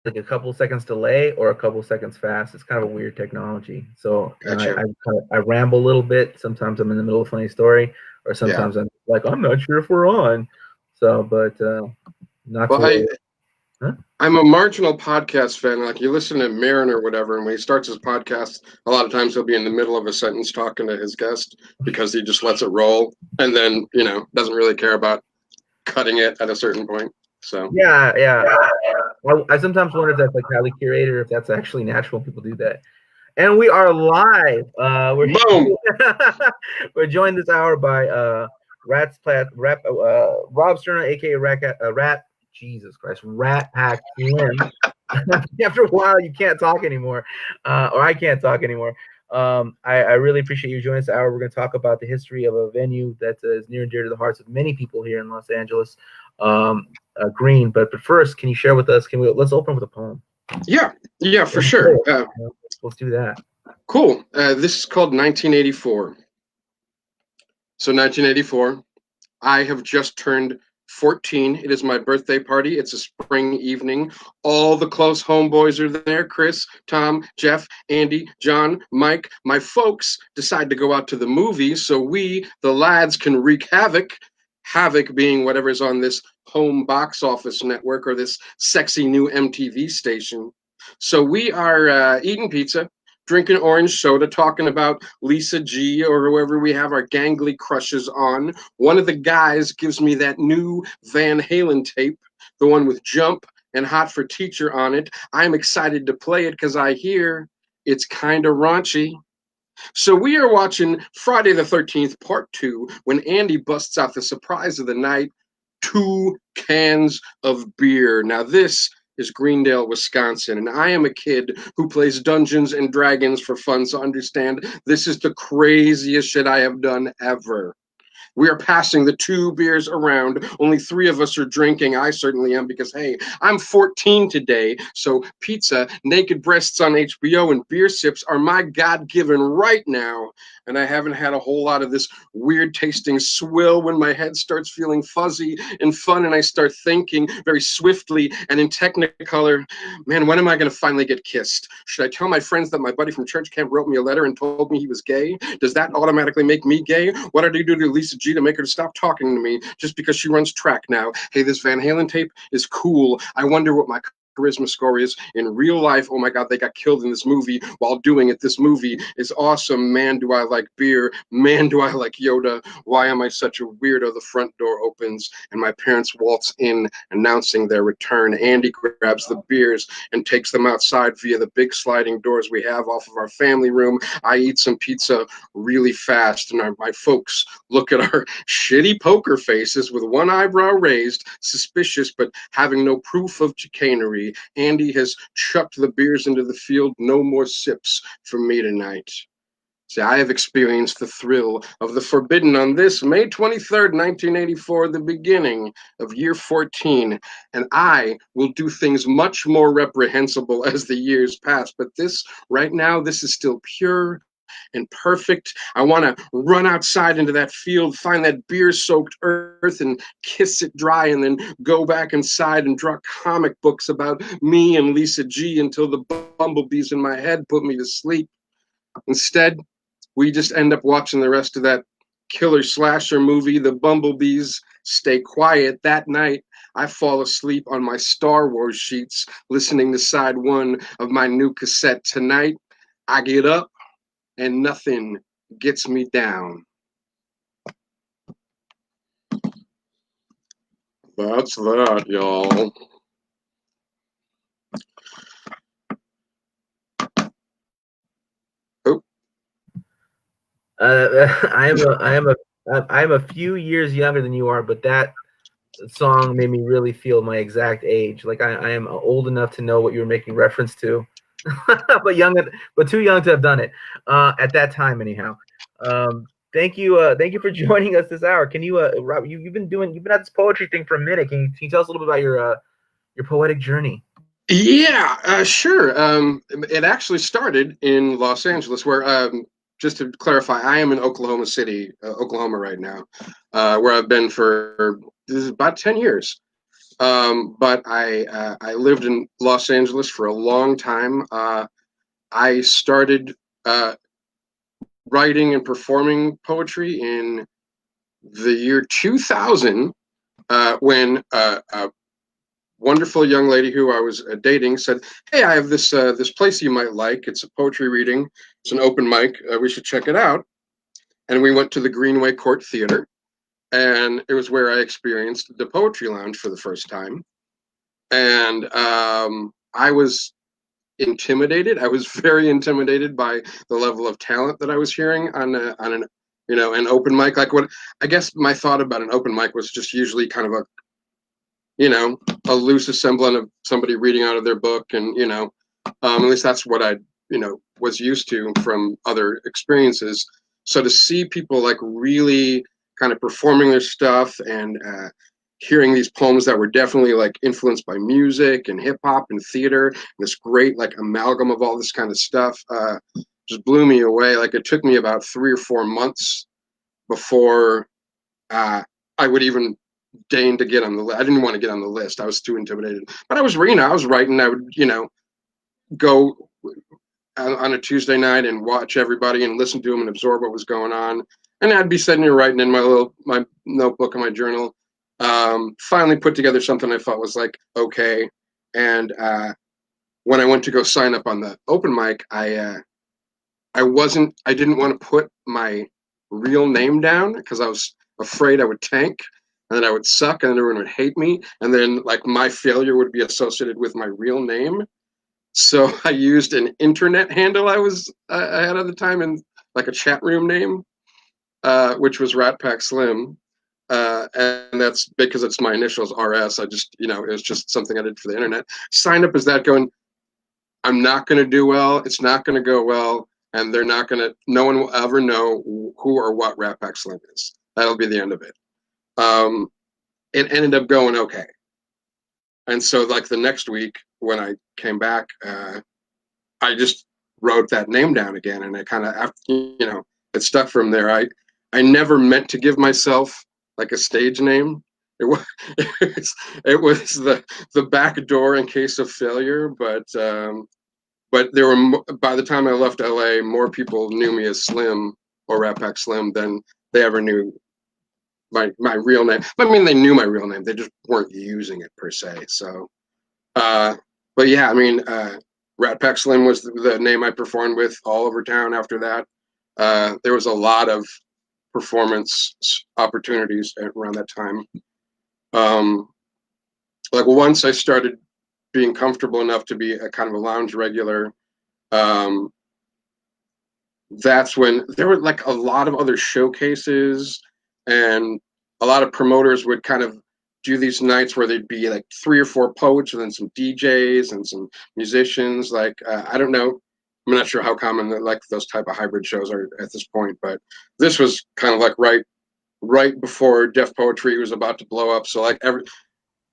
like a couple seconds delay or a couple seconds fast. It's kind of a weird technology. So Gotcha. I ramble a little bit. Sometimes I'm in the middle of a funny story, or Yeah. sometimes I'm like, I'm not sure if we're on. So, but not Well, to worry. Huh? I'm a marginal podcast fan. Like you listen to Marin or whatever, and when he starts his podcast, a lot of times he'll be in the middle of a sentence talking to his guest because he just lets it roll, and then doesn't really care about cutting it at a certain point. So Yeah, yeah. I sometimes wonder if that's like highly curated, or if that's actually natural. People do that. And we are live. boom. We're joined this hour by Rob Sturma, aka Rat. Jesus Christ, Rat Pack Slim. After a while, you can't talk anymore, or I can't talk anymore. I really appreciate you joining us. Hour, we're going to talk about the history of a venue that is near and dear to the hearts of many people here in Los Angeles, Green. But first, can you share with us? Let's open with a poem. Yeah, yeah, for Let's sure. do it. Let's do that. Cool. This is called 1984. So 1984. I have just turned 14. It is my birthday party. It's a spring evening. All the close homeboys are there. Chris, Tom, Jeff, Andy, John, Mike. My folks decide to go out to the movies so we, the lads, can wreak havoc. Havoc being whatever's on this home box office network or this sexy new MTV station. So we are eating pizza, drinking orange soda, talking about Lisa G or whoever we have our gangly crushes on. One of the guys gives me that new Van Halen tape, the one with Jump and Hot for Teacher on it. I'm excited to play it because I hear it's kind of raunchy. So we are watching Friday the 13th, part two, when Andy busts out the surprise of the night, 2 cans of beer. Now, this is Greendale, Wisconsin, and I am a kid who plays Dungeons and Dragons for fun, so understand this is the craziest shit I have done ever. We are passing the 2 beers around. Only 3 of us are drinking. I certainly am because, hey, I'm 14 today. So pizza, naked breasts on HBO, and beer sips are my God given right now. And I haven't had a whole lot of this weird tasting swill when my head starts feeling fuzzy and fun and I start thinking very swiftly and in technicolor, man, when am I going to finally get kissed? Should I tell my friends that my buddy from church camp wrote me a letter and told me he was gay? Does that automatically make me gay? What did I do to Lisa G to make her stop talking to me just because she runs track now? Hey, this Van Halen tape is cool. I wonder what my charisma score is in real life. Oh my God, they got killed in this movie while doing it. This movie is awesome. Man, do I like beer. Man, do I like Yoda. Why am I such a weirdo? The front door opens and my parents waltz in announcing their return. Andy grabs the beers and takes them outside via the big sliding doors we have off of our family room. I eat some pizza really fast, and my folks look at our shitty poker faces with one eyebrow raised, suspicious but having no proof of chicanery. Andy has chucked the beers into the field. No more sips for me tonight. See, I have experienced the thrill of the forbidden on this May 23rd, 1984, the beginning of year 14, and I will do things much more reprehensible as the years pass. But this, right now, this is still pure and perfect. I want to run outside into that field, find that beer soaked earth, and kiss it dry, and then go back inside and draw comic books about me and Lisa G until the bumblebees in my head put me to sleep. Instead, we just end up watching the rest of that killer slasher movie, The Bumblebees Stay Quiet. That night, I fall asleep on my Star Wars sheets, listening to side one of my new cassette. Tonight, I get up and nothing gets me down. That's that, y'all. Oh, I am a few years younger than you are, but that song made me really feel my exact age. Like I am old enough to know what you were making reference to, but but too young to have done it at that time, anyhow. Thank you for joining us this hour. Can you, Rob? You've been at this poetry thing for a minute. Can you tell us a little bit about your poetic journey? yeah, sure. It actually started in Los Angeles, where, just to clarify, I am in Oklahoma City, Oklahoma right now, where I've been for this is about 10 years. But I lived in Los Angeles for a long time. I started uh, writing and performing poetry in the year 2000 when a wonderful young lady who I was dating said, "Hey, I have this place you might like. It's a poetry reading. It's an open mic. We should check it out." And we went to the Greenway Court Theater, and it was where I experienced the Poetry Lounge for the first time. And I was intimidated. I was very intimidated by the level of talent that I was hearing on an an open mic. Like what I guess my thought about an open mic was just usually kind of a a loose assembly of somebody reading out of their book, and at least that's what I was used to from other experiences. So to see people like really kind of performing their stuff and hearing these poems that were definitely like influenced by music and hip hop and theater, and this great like amalgam of all this kind of stuff, just blew me away. Like it took me about 3 or 4 months before I would even deign to get on the list. I didn't want to get on the list. I was too intimidated. But I was, I was writing. I would, go on a Tuesday night and watch everybody and listen to them and absorb what was going on. And I'd be sitting here writing in my notebook and my journal. Finally put together something I thought was like okay. And when I went to go sign up on the open mic, I didn't want to put my real name down because I was afraid I would tank and then I would suck and then everyone would hate me and then like my failure would be associated with my real name. So I used an internet handle I had at the time and like a chat room name, which was Rat Pack Slim. And that's because it's my initials RS. I just, it was just something I did for the internet. Signed up as that going, I'm not going to do well. It's not going to go well. And they're not going to, no one will ever know who or what Rat Pack Slim is. That'll be the end of it. It ended up going okay. And so, like the next week when I came back, I just wrote that name down again. And I kind of, it stuck from there. I never meant to give myself like a stage name. It was, it was the back door in case of failure, but there were by the time I left LA, more people knew me as Slim or Rat Pack Slim than they ever knew my real name. I mean, they knew my real name; they just weren't using it per se. So, but yeah, I mean, Rat Pack Slim was the name I performed with all over town. After that, there was a lot of performance opportunities around that time. Like once I started being comfortable enough to be a kind of a lounge regular, um, that's when there were like a lot of other showcases and a lot of promoters would kind of do these nights where they'd be like 3 or 4 poets and then some DJs and some musicians. Like I don't know, I'm not sure how common like those type of hybrid shows are at this point, but this was kind of like right before Def Poetry was about to blow up. So like every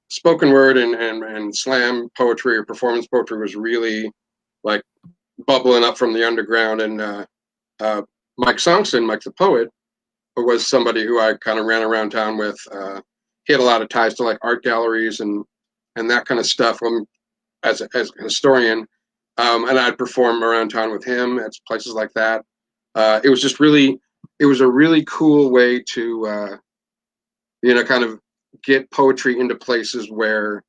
spoken word and slam poetry or performance poetry was really like bubbling up from the underground. And Mike Songson, Mike the poet, was somebody who I kind of ran around town with. He had a lot of ties to like art galleries and that kind of stuff. As a historian, and I'd perform around town with him at places like that. It was just really, it was a really cool way to kind of get poetry into places where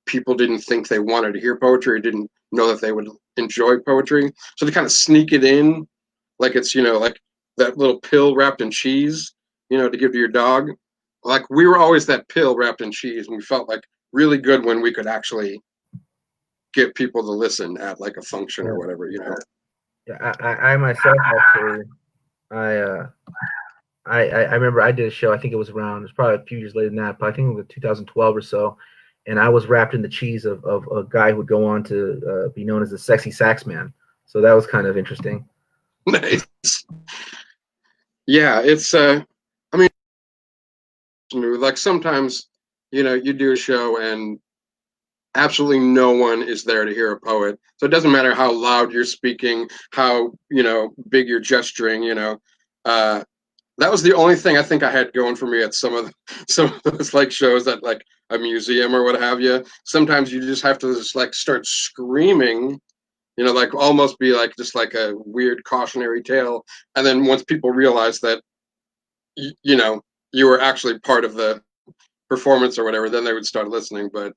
people didn't think they wanted to hear poetry or didn't know that they would enjoy poetry. So to kind of sneak it in like it's like that little pill wrapped in cheese, to give to your dog. Like we were always that pill wrapped in cheese, and we felt like really good when we could actually get people to listen at like a function or whatever. Yeah, I myself actually, I I remember I did a show. I think it was around. It was probably a few years later than that, but I think it was 2012 or so. And I was wrapped in the cheese of a guy who would go on to be known as the sexy sax man. So that was kind of interesting. Nice. Yeah, it's I mean, like sometimes you do a show and absolutely no one is there to hear a poet. So it doesn't matter how loud you're speaking, how big you're gesturing. Uh, that was the only thing I think I had going for me at some of those like shows at like a museum or what have you. Sometimes you just have to just like start screaming, you know, like almost be like just like a weird cautionary tale. And then once people realize that you know you were actually part of the performance or whatever, then they would start listening. But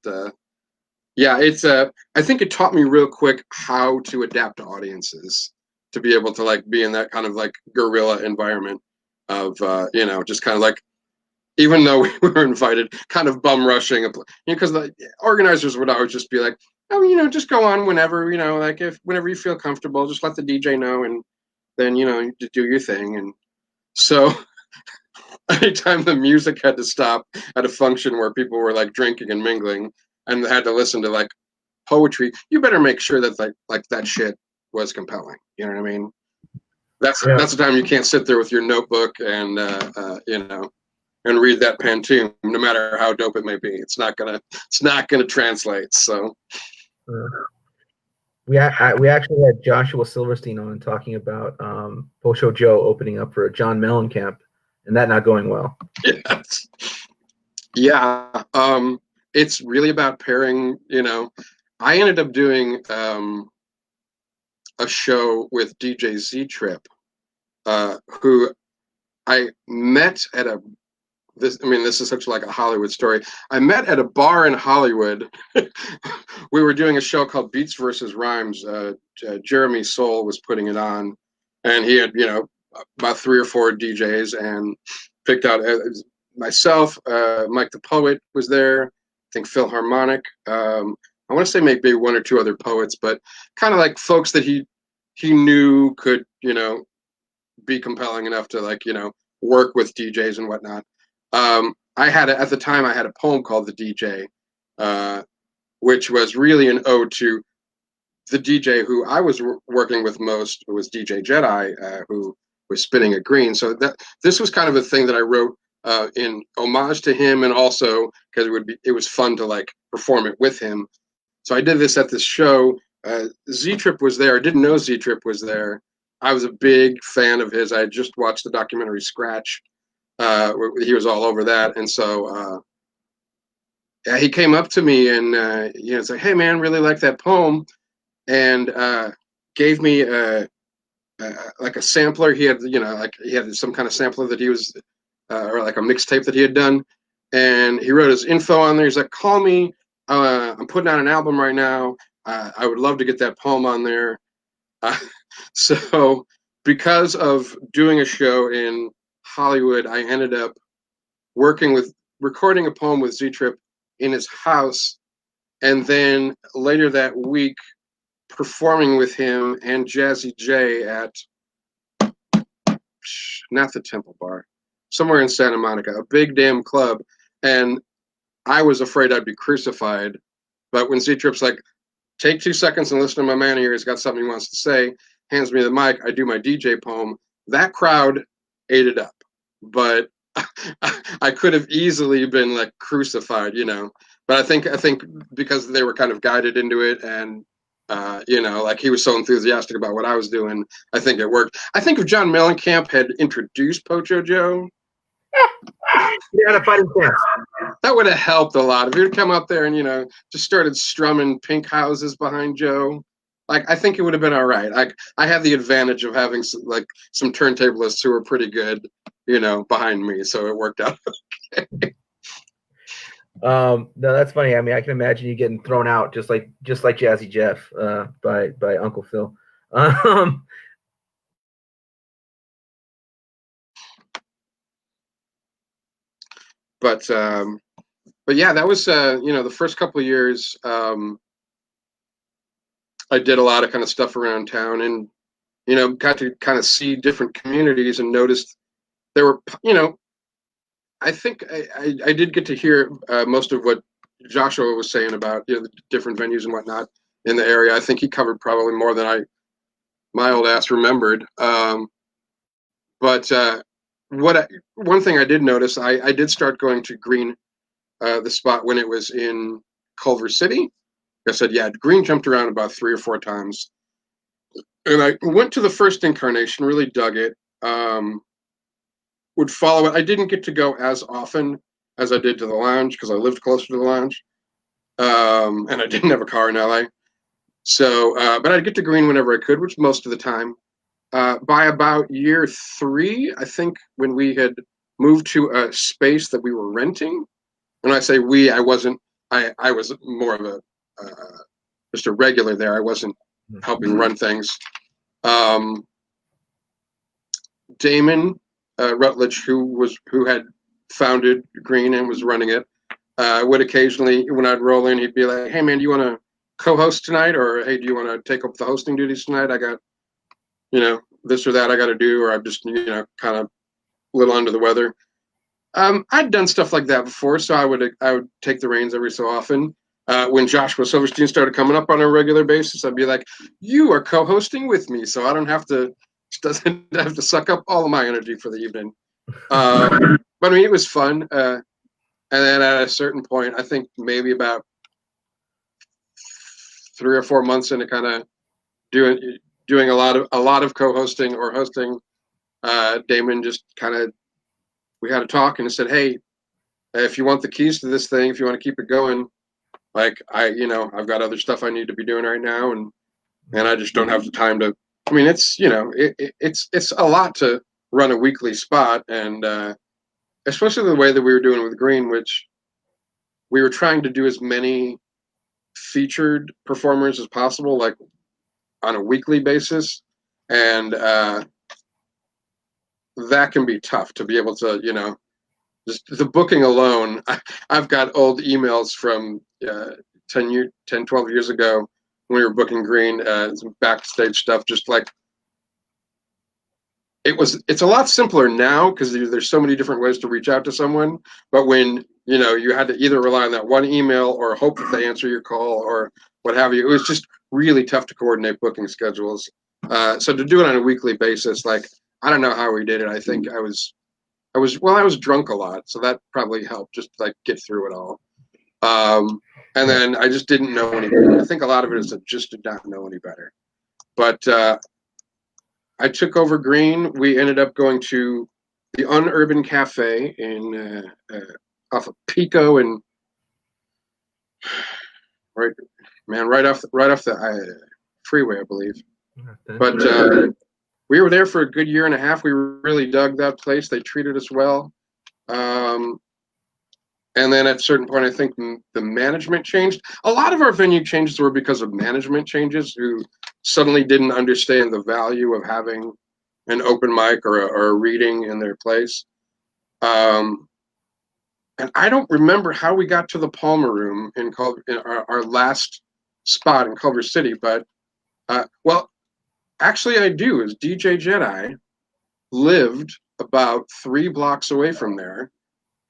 yeah, it's I think it taught me real quick how to adapt to audiences to be able to like be in that kind of like guerrilla environment of you know, just kind of like even though we were invited, kind of bum rushing, you know, because the organizers would always just be like, oh, you know, just go on whenever, you know, like if whenever you feel comfortable, just let the DJ know, and then you know, just do your thing. And so anytime the music had to stop at a function where people were like drinking and mingling and had to listen to like poetry, you better make sure that like that shit was compelling. You know what I mean? Yeah. That's the time you can't sit there with your notebook and you know, and read that Pantone, no matter how dope it may be. It's not gonna translate. So We actually had Joshua Silverstein on talking about Posho Joe opening up for John Mellencamp, and that not going well. yes. Yeah, it's really about pairing. You know, I ended up doing a show with DJ Z Trip, who I met at a this. I mean, this is such like a Hollywood story. I met at a bar in Hollywood. We were doing a show called Beats versus Rhymes. Jeremy Soule was putting it on, and he had, you know, about 3 or 4 DJs and picked out myself. Mike the Poet was there. I think Phil Harmonic. I want to say maybe 1 or 2 other poets, but kind of like folks that he knew could, you know, be compelling enough to like, you know, work with DJs and whatnot. I had at the time I had a poem called The DJ, uh, which was really an ode to the DJ who I was working with most was DJ Jedi, who was spinning a green. So that this was kind of a thing that I wrote in homage to him, and also because it was fun to like perform it with him. So I did this at this show. Z Trip was there. I didn't know Z Trip was there. I was a big fan of his. I had just watched the documentary Scratch. He was all over that, and so yeah, he came up to me and you know, it's like, "Hey man, really like that poem," and gave me like a sampler. He had, you know, like he had some kind of sampler that he was, or like a mixtape that he had done, and he wrote his info on there. He's like, "Call me. I'm putting out an album right now. I would love to get that poem on there." Uh, so, because of doing a show in Hollywood, I ended up working with recording a poem with Z Trip in his house, and then later that week performing with him and Jazzy J at not the Temple Bar, somewhere in Santa Monica, a big damn club. And I was afraid I'd be crucified. But when Z Trip's like, take 2 seconds and listen to my man here, he's got something he wants to say, hands me the mic, I do my DJ poem, that crowd ate it up. But I could have easily been like crucified, you know. But I think because they were kind of guided into it, and you know, like he was so enthusiastic about what I was doing, I think it worked. I think if John Mellencamp had introduced Pocho Joe, He had a fighting chance. that would have helped a lot. If he'd come up there and, you know, just started strumming Pink Houses behind Joe, like I think it would have been all right. I had the advantage of having like some turntablists who were pretty good, you know, behind me, so it worked out. No, that's funny. I mean, I can imagine you getting thrown out just like Jazzy Jeff by Uncle Phil. Um, but but yeah, that was you know, the first couple of years. I did a lot of kind of stuff around town, and you know, got to kind of see different communities and noticed there were, you know, I think I did get to hear most of what Joshua was saying about, you know, the different venues and whatnot in the area. I think he covered probably more than my old ass remembered. But one thing I did notice, I did start going to Green, the spot when it was in Culver City. I said, yeah, Green jumped around about 3 or 4 times, and I went to the first incarnation, really dug it. would follow it. I didn't get to go as often as I did to the lounge because I lived closer to the lounge, and I didn't have a car in LA. So, but I'd get to Green whenever I could, which most of the time. By about year 3, I think, when we had moved to a space that we were renting, and I say we, I wasn't. I was more of a just a regular there. I wasn't helping run things. Damon Rutledge, who had founded Green and was running it, would occasionally, when I'd roll in, he'd be like, "Hey man, do you want to co-host tonight?" Or "Hey, do you want to take up the hosting duties tonight? I got, this or that I got to do, or I'm just, kind of a little under the weather." I'd done stuff like that before, so I would take the reins every so often. When Joshua Silverstein started coming up on a regular basis, I'd be like, "You are co-hosting with me, so I don't have to." Doesn't have to suck up all of my energy for the evening. But I mean, it was fun. And then at a certain point, I think maybe about 3 or 4 months into kind of doing a lot of co-hosting or hosting, Damon just kind of, we had a talk and he said, "Hey, if you want the keys to this thing, if you want to keep it going, like I've got other stuff I need to be doing right now, and I just don't have the time to." I mean, it's it's a lot to run a weekly spot, and especially the way that we were doing with Green, which we were trying to do as many featured performers as possible, like on a weekly basis, and that can be tough to be able to, just the booking alone. I've got old emails from 12 years ago when we were booking Green, some backstage stuff, just like it's a lot simpler now because there's so many different ways to reach out to someone. But when you had to either rely on that one email or hope that they answer your call or what have you, it was just really tough to coordinate booking schedules. So to do it on a weekly basis, like, I don't know how we did it. I think I was drunk a lot, so that probably helped just like get through it all. And then I just didn't know any better. I think a lot of it is I just did not know any better. But I took over Green. We ended up going to the Unurban Cafe in off of Pico and right off the freeway, I believe. But we were there for a good year and a half. We really dug that place. They treated us well. And then at a certain point, I think the management changed. A lot of our venue changes were because of management changes who suddenly didn't understand the value of having an open mic or a reading in their place. And I don't remember how we got to the Palmer Room in our last spot in Culver City, but well, actually I do. Is DJ Jedi lived about 3 blocks away from there.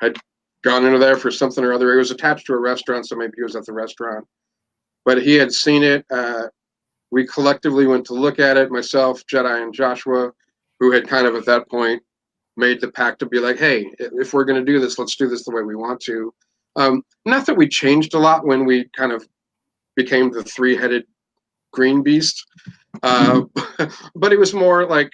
I'd gone into there for something or other. It was attached to a restaurant, so maybe he was at the restaurant. But he had seen it. We collectively went to look at it, myself, Jedi, and Joshua, who had kind of at that point made the pact to be like, "Hey, if we're going to do this, let's do this the way we want to." Not that we changed a lot when we kind of became the 3-headed green beast, but it was more like,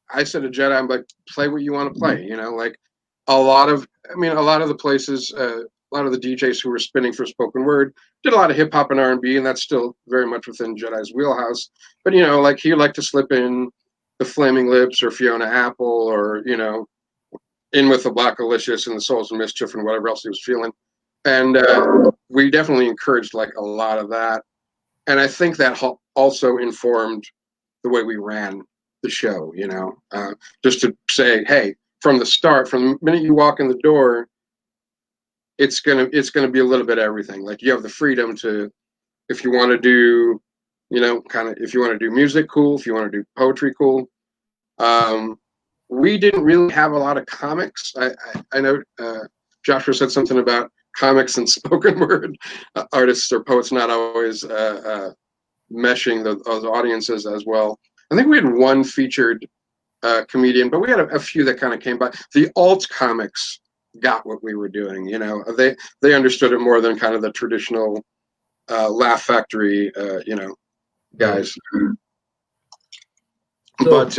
I said to Jedi, I'm like, "Play what you want to play," like a lot of the places, a lot of the DJs who were spinning for spoken word did a lot of hip hop and R&B, and that's still very much within Jedi's wheelhouse. But like he liked to slip in the Flaming Lips or Fiona Apple, or in with the Black Alicious and the Souls of Mischief and whatever else he was feeling. And we definitely encouraged like a lot of that. And I think that also informed the way we ran the show, just to say, hey, from the start, from the minute you walk in the door, it's gonna be a little bit of everything. Like, you have the freedom to, if you want to do, if you want to do music, cool. If you want to do poetry, cool. We didn't really have a lot of comics. I know Joshua said something about comics and spoken word artists or poets not always meshing those audiences as well. I think we had one featured comedian, but we had a few that kind of came by. The alt comics got what we were doing. They understood it more than kind of the traditional Laugh Factory, guys. So, But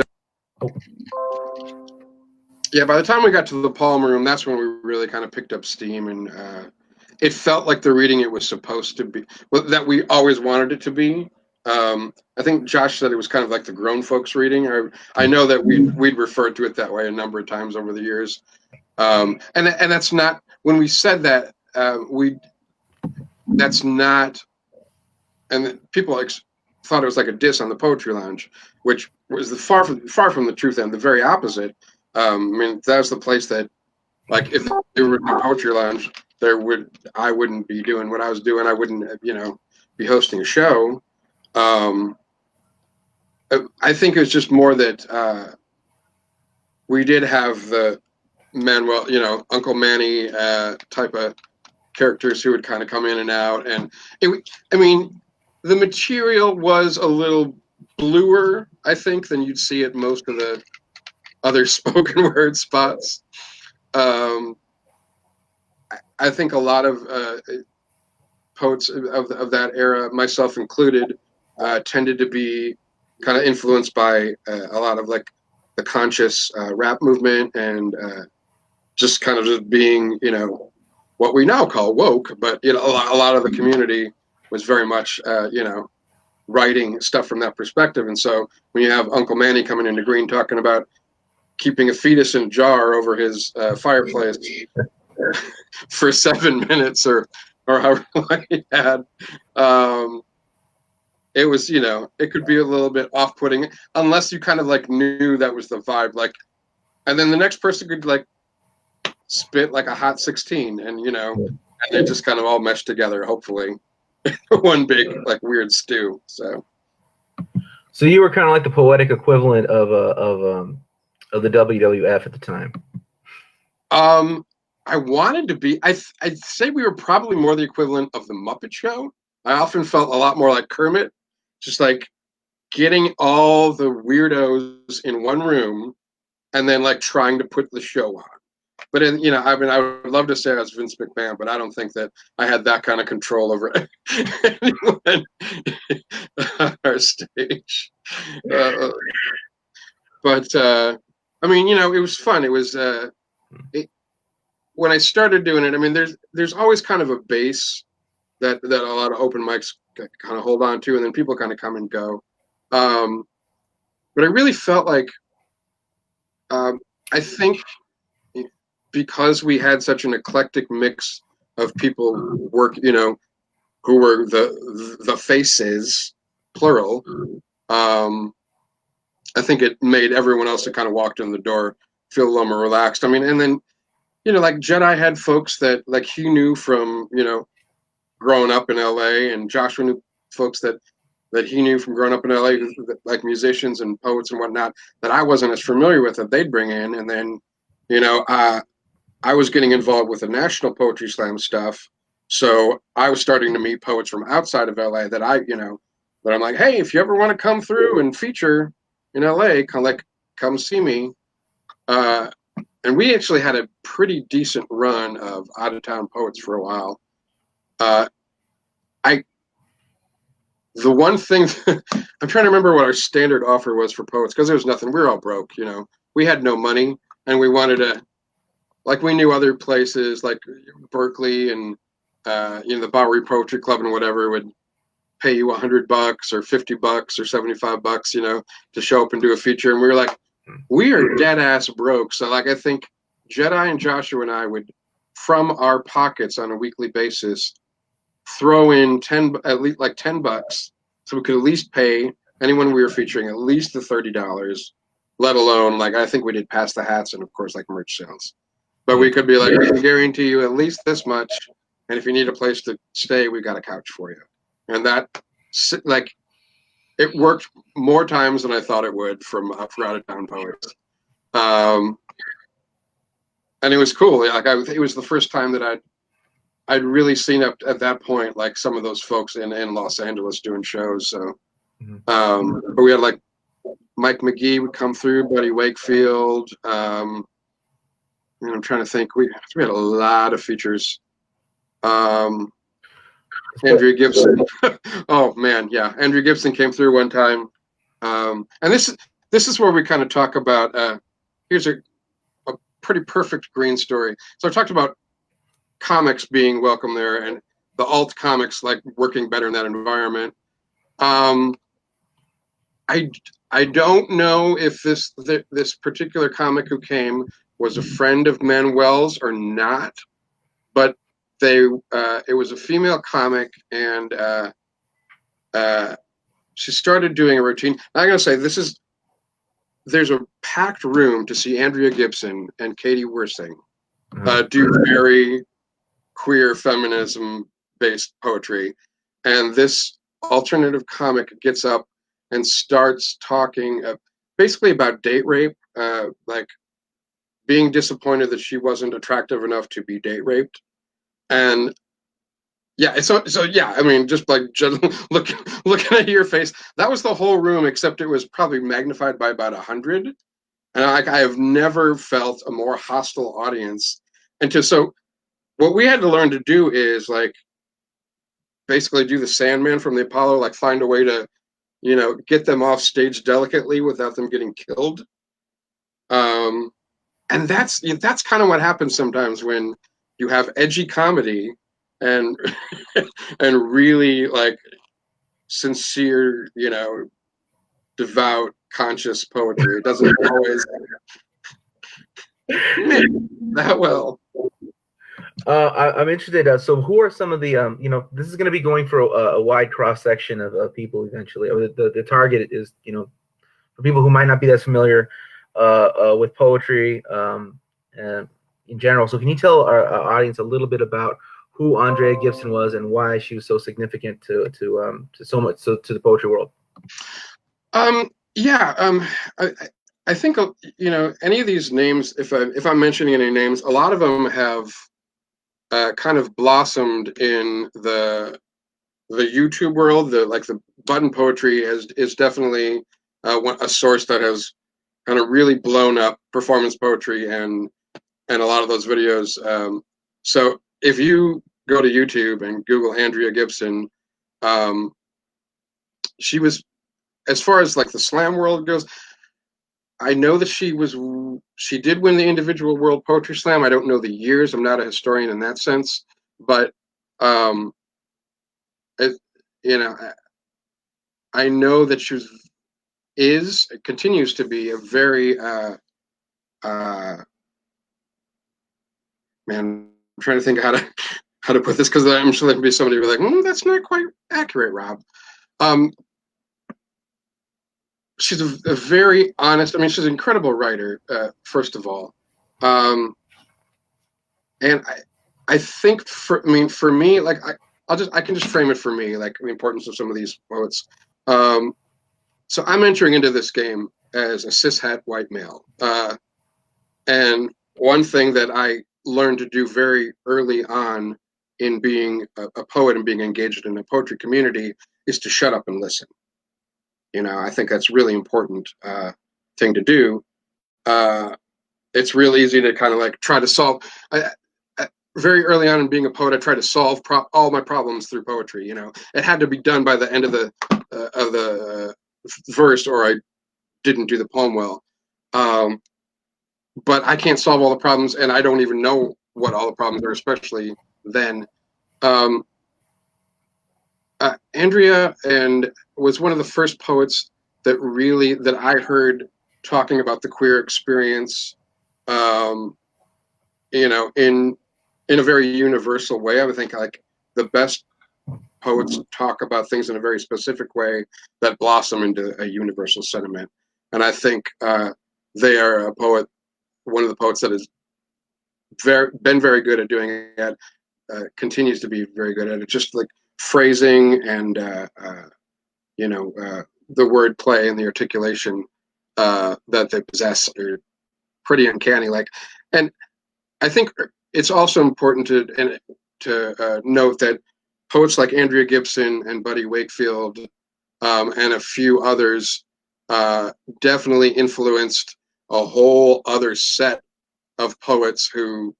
Yeah, by the time we got to the Palm Room, that's when we really kind of picked up steam, and it felt like the reading it was supposed to be, well, that we always wanted it to be. I think Josh said it was kind of like the grown folks reading. I know that we'd referred to it that way a number of times over the years, and that's not when we said that we that's not, and people thought it was like a diss on the Poetry Lounge, which was far from the truth, and the very opposite. I mean, that was the place that, like, if there were no Poetry Lounge, I wouldn't be doing what I was doing. I wouldn't, be hosting a show. Um, I think it was just more that we did have the Manuel, Uncle Manny type of characters who would kind of come in and out, and I mean, the material was a little bluer, I think, than you'd see at most of the other spoken word spots. Um, I think a lot of poets of that era, myself included, tended to be kind of influenced by a lot of like the conscious rap movement, and just kind of just being, what we now call woke, but a lot of the community was very much, writing stuff from that perspective. And so when you have Uncle Manny coming into Green talking about keeping a fetus in a jar over his fireplace for 7 minutes, or however long he had, it was, it could be a little bit off-putting unless you kind of like knew that was the vibe, like, and then the next person could like spit like a hot 16, and they just kind of all meshed together, hopefully. One big like weird stew. So you were kind of like the poetic equivalent of the WWF at the time. I wanted to be. I'd say we were probably more the equivalent of the Muppet Show. I often felt a lot more like Kermit, just like getting all the weirdos in one room and then like trying to put the show on. But I mean, I would love to say I was Vince McMahon, but I don't think that I had that kind of control over anyone on our stage. Uh, but I mean, it was fun. It was when I started doing it. I mean, there's always kind of a base that a lot of open mics kind of hold on to, and then people kind of come and go. But I really felt like I think because we had such an eclectic mix of people who were the faces, plural. I think it made everyone else that kind of walked in the door feel a little more relaxed. I mean, and then like Jedi had folks that like he knew from growing up in LA, and Joshua knew folks that he knew from growing up in LA, like musicians and poets and whatnot, that I wasn't as familiar with, that they'd bring in. And then, I was getting involved with the National Poetry Slam stuff. So I was starting to meet poets from outside of LA that that I'm like, hey, if you ever want to come through and feature in LA, come see me. And we actually had a pretty decent run of out of town poets for a while. I The one thing I'm trying to remember what our standard offer was for poets, because there was nothing. We were all broke, we had no money, and we wanted to, like, we knew other places like Berkeley and the Bowery Poetry Club and whatever would pay you $100 or $50 or $75, to show up and do a feature. And we were like, we are dead ass broke. So like, I think Jedi and Joshua and I would, from our pockets on a weekly basis, throw in at least like $10, so we could at least pay anyone we were featuring at least the $30, let alone, like, I think we did pass the hats and of course like merch sales. But we could be like, we can guarantee you at least this much, and if you need a place to stay, we got a couch for you. And that, like, it worked more times than I thought it would for out of town poets. And it was cool. Like, it was the first time that I'd really seen up at that point, like, some of those folks in Los Angeles doing shows. So, but we had like Mike McGee would come through, Buddy Wakefield. And I'm trying to think. We had a lot of features. Andrew Gibson. Oh man, yeah. Andrew Gibson came through one time. And this is where we kind of talk about. Here's a pretty perfect green story. So I talked about comics being welcome there and the alt comics like working better in that environment. Um, I I don't know if this particular comic who came was a friend of Manuel's or not, but they it was a female comic, and she started doing a routine. I'm gonna say there's a packed room to see Andrea Gibson and Katie Wersing do very queer feminism based poetry, and this alternative comic gets up and starts talking basically about date rape, like being disappointed that she wasn't attractive enough to be date raped. And yeah, so yeah, I mean, just looking at your face, that was the whole room, except it was probably magnified by about 100. And I have never felt a more hostile audience. And so what we had to learn to do is like basically do the Sandman from the Apollo, like find a way to, get them off stage delicately without them getting killed. Um, and that's kind of what happens sometimes when you have edgy comedy and and really like sincere, devout, conscious poetry. It doesn't always mix that well. I'm interested. So, who are some of the this is going to be going for a wide cross section of people eventually. Or the target is for people who might not be that familiar with poetry in general. So, can you tell our audience a little bit about who Andrea Gibson was and why she was so significant to to the poetry world? Yeah. I think any of these names, if I'm mentioning any names, a lot of them have kind of blossomed in the YouTube world. The button poetry is definitely a source that has kind of really blown up performance poetry and a lot of those videos. So if you go to YouTube and Google Andrea Gibson, um, she was, as far as like the slam world goes, I know that she did win the individual world poetry slam. I don't know the years. I'm not a historian in that sense, but um, it, you know, I know that it continues to be a very uh, man. I'm trying to think how to put this because I'm sure there can be somebody who'll be like, that's not quite accurate, Rob. Um, she's a very honest. I mean, she's an incredible writer, first of all, and I think for me, like I can just frame it for me, like the importance of some of these poets. Um, so I'm entering into this game as a cishet white male, and one thing that I learned to do very early on in being a poet and being engaged in a poetry community is to shut up and listen. I think that's really important thing to do. It's real easy to kind of like try to solve. Very early on in being a poet, I tried to solve all my problems through poetry. It had to be done by the end of the verse, or I didn't do the poem well. But I can't solve all the problems, and I don't even know what all the problems are, especially then. Um, Andrea and was one of the first poets that I heard talking about the queer experience, um, in a very universal way. I would think like the best poets talk about things in a very specific way that blossom into a universal sentiment. And I think they are one of the poets that has been very good at doing it, continues to be very good at it. Just like phrasing and the wordplay and the articulation that they possess are pretty uncanny. And I think it's also important to note that poets like Andrea Gibson and Buddy Wakefield and a few others definitely influenced a whole other set of poets who,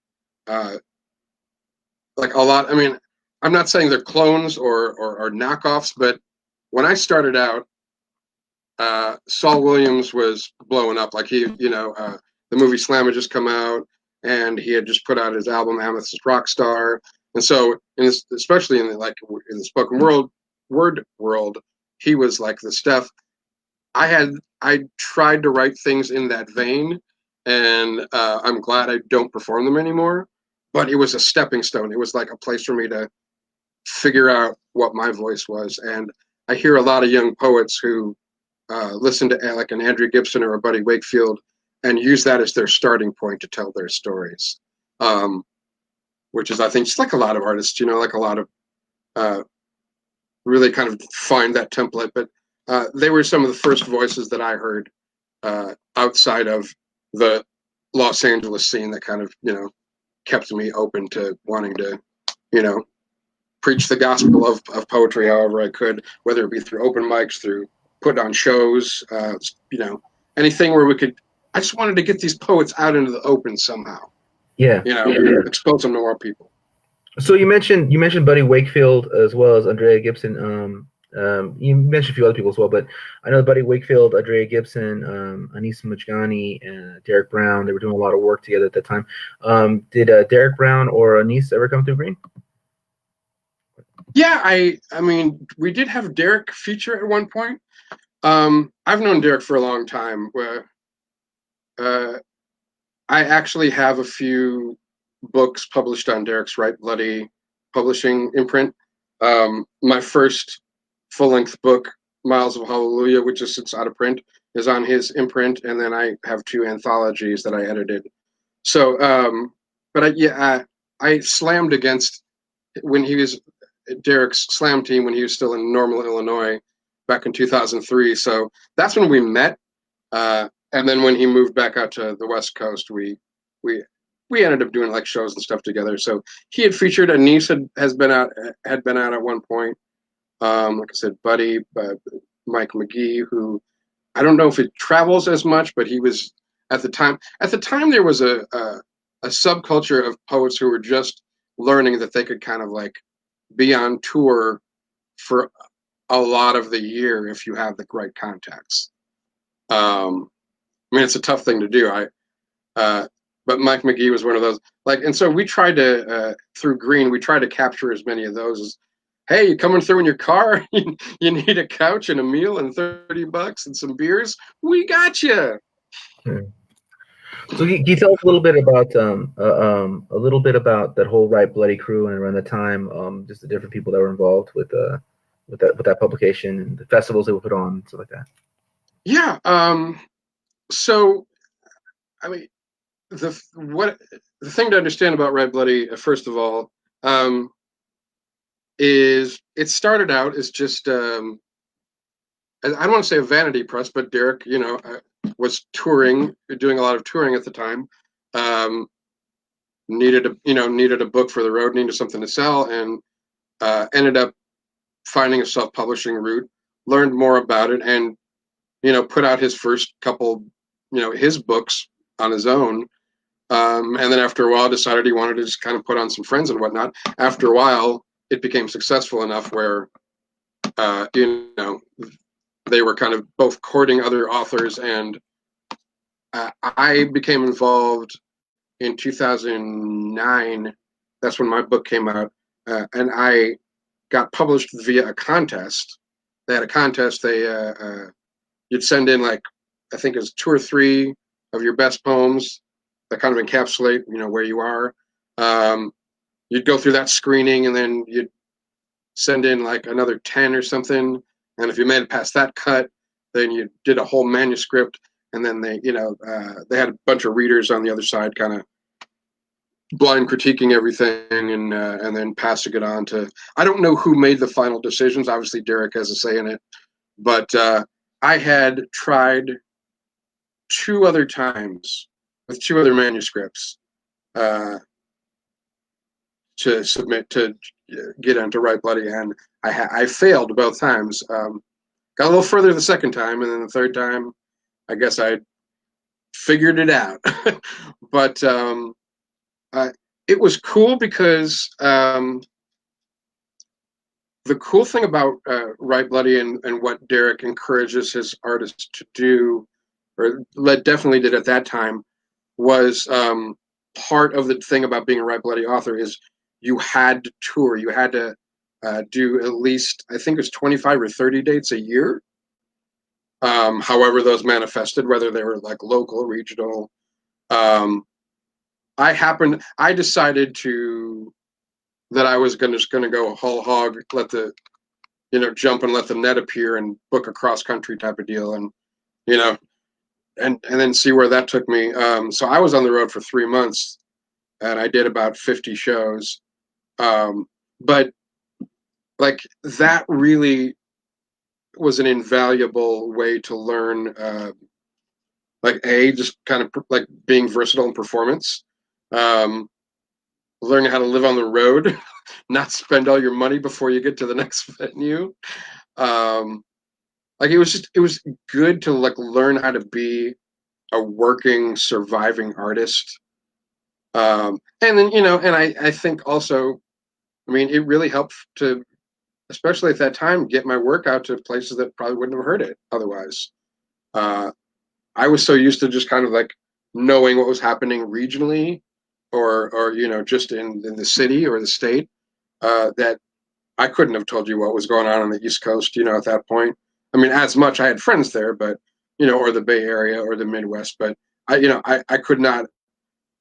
like a lot. I mean, I'm not saying they're clones or knockoffs, but when I started out, Saul Williams was blowing up. Like the movie Slam had just come out. and he had just put out his album Amethyst Rockstar. And so, especially in the spoken word world, he was like the stuff. I tried to write things in that vein, and I'm glad I don't perform them anymore. But it was a stepping stone. It was like a place for me to figure out what my voice was. And I hear a lot of young poets who listen to like an Andrew Gibson or a Buddy Wakefield and use that as their starting point to tell their stories. Which is, I think, just like a lot of artists, like a lot of really kind of find that template. But they were some of the first voices that I heard outside of the Los Angeles scene that kind of, kept me open to wanting to, preach the gospel of poetry however I could, whether it be through open mics, through putting on shows, anything where we could. I just wanted to get these poets out into the open somehow. Yeah. Expose them to more people. So you mentioned Buddy Wakefield as well as Andrea Gibson. You mentioned a few other people as well, but I know Buddy Wakefield, Andrea Gibson, Anis Majgani, and Derek Brown. They were doing a lot of work together at that time. Did Derek Brown or Anis ever come through Green? Yeah, I mean, we did have Derek feature at one point. I've known Derek for a long time. I actually have a few books published on Derek's Right Bloody publishing imprint. My first full-length book, Miles of Hallelujah, which is since out of print, is on his imprint, and then I have 2 anthologies that I edited. So, but I slammed against when he was Derek's slam team when he was still in Normal, Illinois, back in 2003. So that's when we met. And then when he moved back out to the West Coast, we ended up doing like shows and stuff together. So he had featured. Anis had been out at one point. Like I said, Buddy, Mike McGee, who I don't know if it travels as much, but he was at the time. At the time, there was a subculture of poets who were just learning that they could kind of like be on tour for a lot of the year if you have the right contacts. I mean, it's a tough thing to do. But Mike McGee was one of those. And so we tried to through Green, we tried to capture as many of those as, hey, you coming through in your car? You need a couch and a meal and $30 and some beers? We got you. So can you tell us a little bit about that whole Right Bloody crew and around the time, just the different people that were involved with that publication and the festivals they would put on, stuff like that. Yeah. So, I mean, the thing to understand about Right Bloody, first of all, is it started out as just I don't want to say a vanity press, but Derek, was touring, doing a lot of touring at the time. Needed a book for the road, needed something to sell, and ended up finding a self-publishing route. Learned more about it, and put out his first couple, his books on his own. And then after a while, decided he wanted to just kind of put on some friends and whatnot. After a while, it became successful enough where, they were kind of both courting other authors, and I became involved in 2009. That's when my book came out, and I got published via a contest. They had a contest. You'd send in I think it was 2 or 3 of your best poems that kind of encapsulate, where you are. You'd go through that screening, and then you'd send in another 10 or something. And if you made it past that cut, then you did a whole manuscript. And then they had a bunch of readers on the other side, kind of blind critiquing everything, and then passing it on to. I don't know who made the final decisions. Obviously, Derek has a say in it, but I had tried 2 other times with 2 other manuscripts to submit to get onto Right Bloody, and I failed both times. Got a little further the second time, and then the third time, I guess I figured it out. But it was cool because the cool thing about Right Bloody and what Derek encourages his artists to do, or definitely did at that time, was part of the thing about being a Right Bloody author is you had to tour. You had to do at least, I think it was 25 or 30 dates a year. However those manifested, whether they were like local, regional. Um, I decided that I was just going to go whole hog, let the, jump and let the net appear and book a cross country type of deal. And, you know, and then see where that took me. So I was on the road for 3 months and I did about 50 shows. But like that really was an invaluable way to learn, like just kind of like being versatile in performance, um, learning how to live on the road, not spend all your money before you get to the next venue. Um, like it was good to like learn how to be a working, surviving artist. And then, and I think also, I mean, it really helped to, especially at that time, get my work out to places that probably wouldn't have heard it otherwise. Uh, I was so used to just kind of like knowing what was happening regionally or just in the city or the state, that I couldn't have told you what was going on the East Coast, at that point. I mean, as much I had friends there, but, or the Bay Area or the Midwest, but I could not,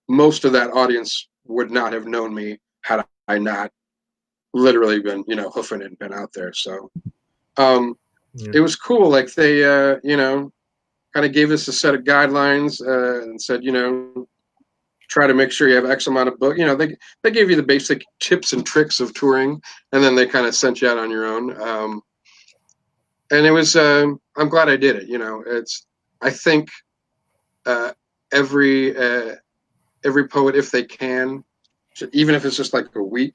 most of that audience would not have known me had I not literally been, hoofing it and been out there. So, it was cool. Like they, kind of gave us a set of guidelines, and said, try to make sure you have X amount of book. They gave you the basic tips and tricks of touring, and then they kind of sent you out on your own. And it was, I'm glad I did it. I think, uh, every every poet, if they can, even if it's just like a week,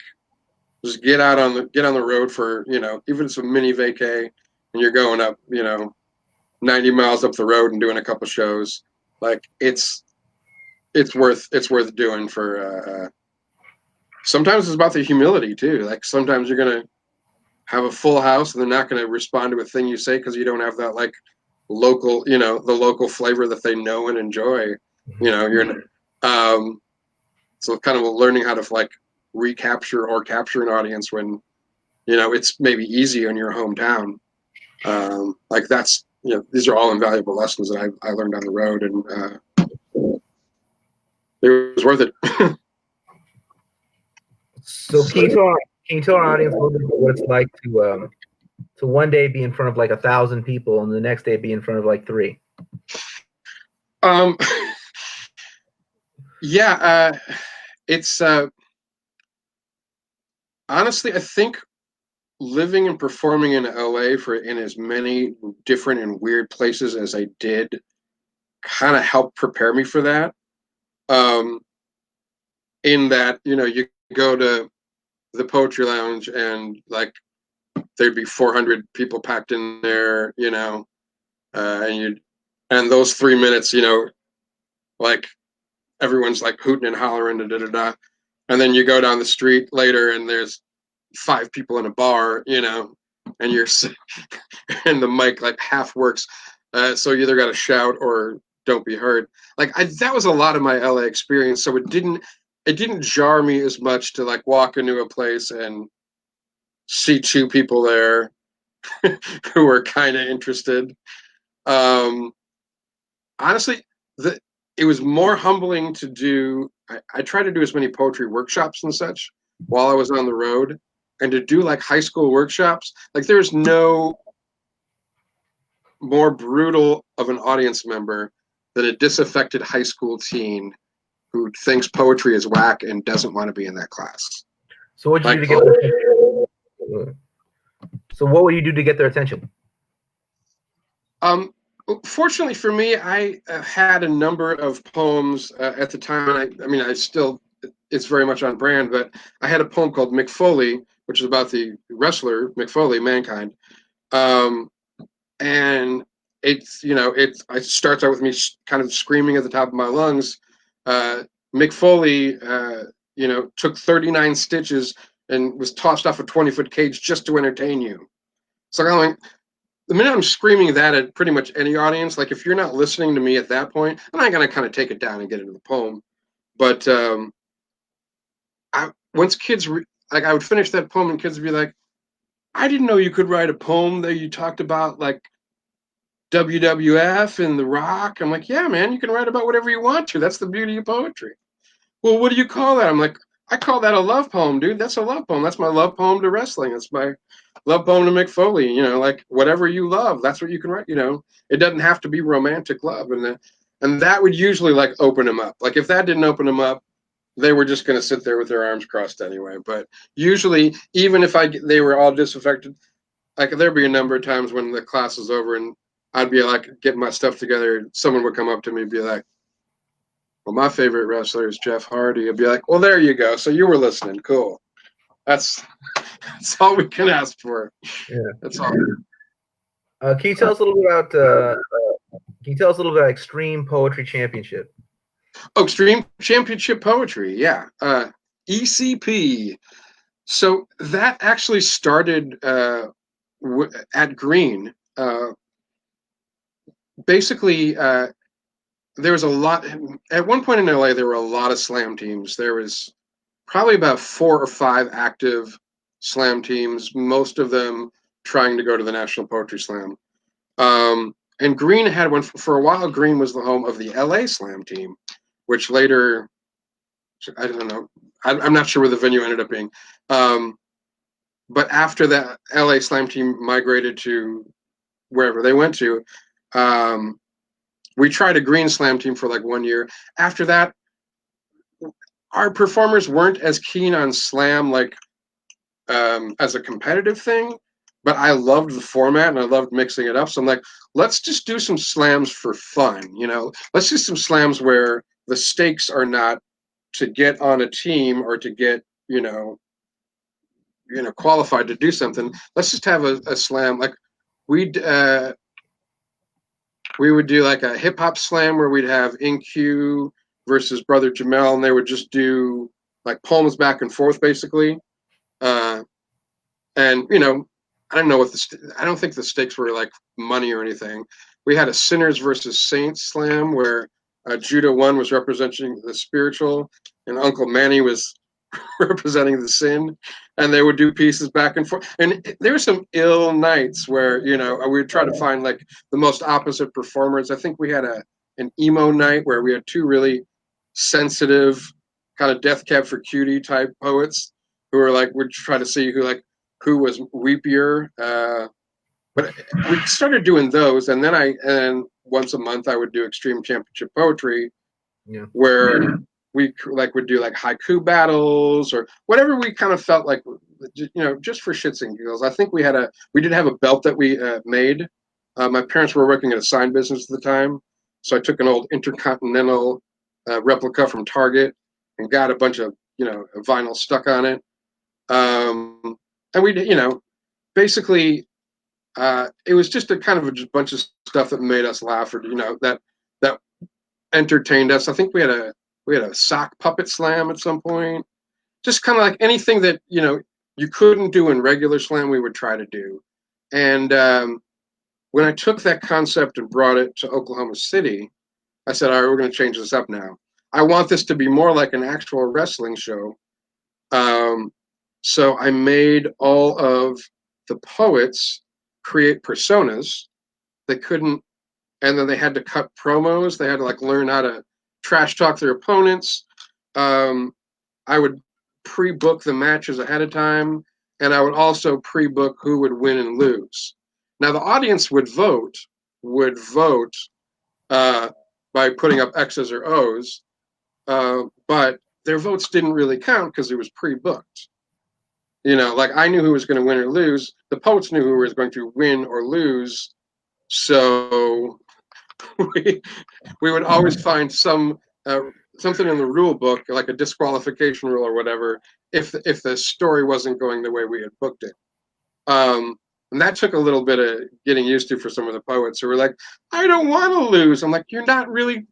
just get on the road for, even if it's a mini vacay and you're going up, 90 miles up the road and doing a couple shows. Like it's worth doing for, sometimes it's about the humility too. Like sometimes you're gonna have a full house and they're not gonna respond to a thing you say because you don't have that like local, the local flavor that they know and enjoy. You're so kind of learning how to like recapture or capture an audience when it's maybe easy in your hometown. Like that's, these are all invaluable lessons that I learned on the road, and it was worth it. So can you tell our audience a little bit what it's like to one day be in front of like 1,000 people and the next day be in front of like 3? um, yeah, it's honestly, I think living and performing in LA in as many different and weird places as I did kind of helped prepare me for that. Um, in that, you go to the Poetry Lounge and like there'd be 400 people packed in there, and those 3 minutes, like everyone's like hooting and hollering, da da da da. And then you go down the street later and there's 5 people in a bar, and you're and the mic like half works, so you either got to shout or don't be heard. Like that was a lot of my LA experience, so it didn't jar me as much to like walk into a place and see 2 people there who were kind of interested. Um, honestly, it was more humbling to do. I tried to do as many poetry workshops and such while I was on the road, and to do like high school workshops. Like there's no more brutal of an audience member than a disaffected high school teen who thinks poetry is whack and doesn't want to be in that class. So what you Like, do to get their attention? So what would you do to get their attention? Fortunately for me, I had a number of poems at the time. I mean, I still, it's very much on brand, but I had a poem called Mick Foley, which is about the wrestler Mick Foley, Mankind. Um, and it starts out with me kind of screaming at the top of my lungs. Mick Foley, took 39 stitches and was tossed off a 20-foot cage just to entertain you. So I'm like, the minute I'm screaming that at pretty much any audience, like if you're not listening to me at that point, I'm not gonna kind of take it down and get into the poem. But once kids like, I would finish that poem and kids would be like, I didn't know you could write a poem that you talked about like WWF and The Rock. I'm like, yeah, man, you can write about whatever you want to. That's the beauty of poetry. Well, what do you call that? I'm like, I call that a love poem, dude. That's a love poem. That's my love poem to wrestling. It's my love poem to Mick Foley. You know, like whatever you love, that's what you can write. You know, it doesn't have to be romantic love, and that would usually like open them up. Like if that didn't open them up, they were just going to sit there with their arms crossed anyway. But usually, even if they were all disaffected, like there'd be a number of times when the class was over and I'd be like getting my stuff together. Someone would come up to me and be like, well, my favorite wrestler is Jeff Hardy. I'd be like, well, there you go. So you were listening. Cool. That's that's all we can ask for. Yeah. That's all. Can you tell us a little bit about? Can you tell us a little bit about Extreme Poetry Championship? Oh, Extreme Championship Poetry. Yeah. ECP. So that actually started at Green. Basically, there was a lot. At one point in LA, there were a lot of slam teams. There was probably about 4 or 5 active slam teams, most of them trying to go to the National Poetry Slam. And Green had one for a while. Green was the home of the LA Slam team, which later, I don't know, I'm not sure where the venue ended up being. But after that, LA Slam team migrated to wherever they went to. We tried a Green Slam team for like 1 year. After that, our performers weren't as keen on slam like as a competitive thing, but I loved the format and I loved mixing it up. So I'm like, let's just do some slams for fun, you know. Let's do some slams where the stakes are not to get on a team or to get, qualified to do something. Let's just have a slam like we'd we would do like a hip hop slam where we'd have InQ versus Brother Jamel, and they would just do like poems back and forth basically. Uh, and I don't know I don't think the stakes were like money or anything. We had a sinners versus saints slam where Judah 1 was representing the spiritual and Uncle Manny was representing the sin, and they would do pieces back and forth. And there were some ill nights where we would try to find like the most opposite performers. I think we had an emo night where we had 2 really sensitive kind of Death Cab for Cutie type poets who were like would try to see who was weepier. But we started doing those, and then and once a month I would do Extreme Championship Poetry, Yeah. where we like would do like haiku battles or whatever we kind of felt like, just for shits and giggles. I think we did have a belt that we made. My parents were working at a sign business at the time, so I took an old Intercontinental replica from Target and got a bunch of vinyl stuck on it. And we, basically, it was just a kind of a bunch of stuff that made us laugh, or that entertained us. I think we had a sock puppet slam at some point. Just kind of like anything that you couldn't do in regular slam, we would try to do. And when I took that concept and brought it to Oklahoma City, I said, all right, we're going to change this up now. I want this to be more like an actual wrestling show. So I made all of the poets create personas. They couldn't, and then they had to cut promos. They had to like learn how to trash talk their opponents. I would pre-book the matches ahead of time, and I would also pre-book who would win and lose. Now the audience would vote by putting up X's or O's, but their votes didn't really count because it was pre-booked. Like I knew who was going to win or lose. The poets knew who was going to win or lose. So we, we would always find something in the rule book, like a disqualification rule or whatever, if the story wasn't going the way we had booked it. And that took a little bit of getting used to for some of the poets who were like, I don't want to lose. I'm like, you're not really,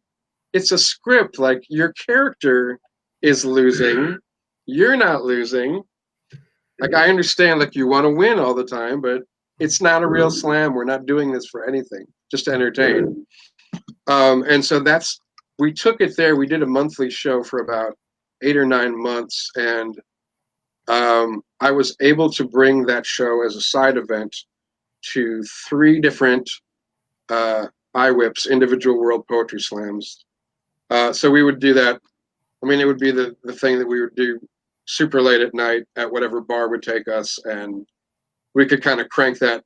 it's a script. Like your character is losing. You're not losing. Like I understand like you want to win all the time, but it's not a real slam. We're not doing this for anything, just to entertain. And so that's we took it there. We did a monthly show for about 8 or 9 months, and I was able to bring that show as a side event to 3 different IWIPs, individual world poetry slams. So we would do that. I mean, it would be the thing that we would do super late at night at whatever bar would take us, and we could kind of crank that